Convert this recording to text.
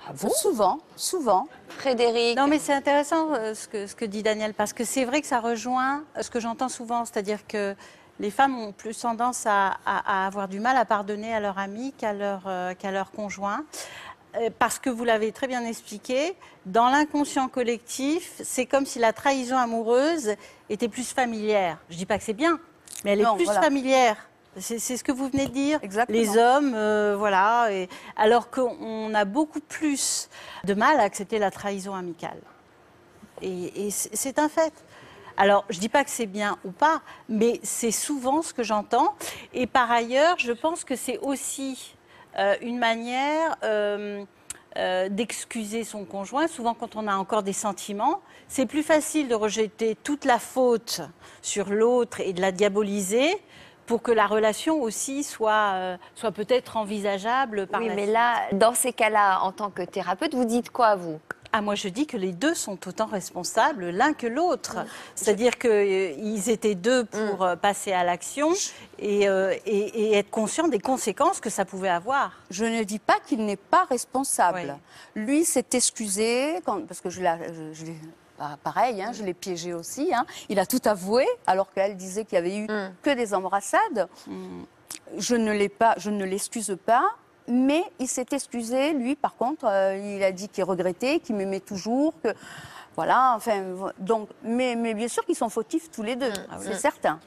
Ah bon? Souvent, souvent. Frédéric? Non, mais c'est intéressant ce que dit Daniel, parce que c'est vrai que ça rejoint ce que j'entends souvent, c'est-à-dire que les femmes ont plus tendance à avoir du mal à pardonner à leur ami qu'à leur conjoint. Parce que vous l'avez très bien expliqué, dans l'inconscient collectif, c'est comme si la trahison amoureuse était plus familière. Je ne dis pas que c'est bien, mais elle est plus familière. C'est ce que vous venez de dire. Exactement. Les hommes, voilà. Alors qu'on a beaucoup plus de mal à accepter la trahison amicale. Et c'est un fait. Alors, je ne dis pas que c'est bien ou pas, mais c'est souvent ce que j'entends. Et par ailleurs, je pense que c'est aussi une manière d'excuser son conjoint. Souvent, quand on a encore des sentiments, c'est plus facile de rejeter toute la faute sur l'autre et de la diaboliser pour que la relation aussi soit peut-être envisageable par la Oui, mais suite. là, dans ces cas-là, en tant que thérapeute, vous dites quoi, vous? Ah, moi, je dis que les deux sont autant responsables l'un que l'autre. C'est-à-dire qu'ils étaient deux pour passer à l'action et être conscients des conséquences que ça pouvait avoir. Je ne dis pas qu'il n'est pas responsable. Oui. Lui s'est excusé, parce que je l'ai... Pareil, hein, je l'ai piégé aussi. Hein. Il a tout avoué, alors qu'elle disait qu'il n'y avait eu que des embrassades. Je ne l'excuse pas, mais il s'est excusé. Lui, par contre, il a dit qu'il regrettait, qu'il m'aimait toujours, que voilà. Enfin, donc, mais bien sûr qu'ils sont fautifs tous les deux, c'est certain.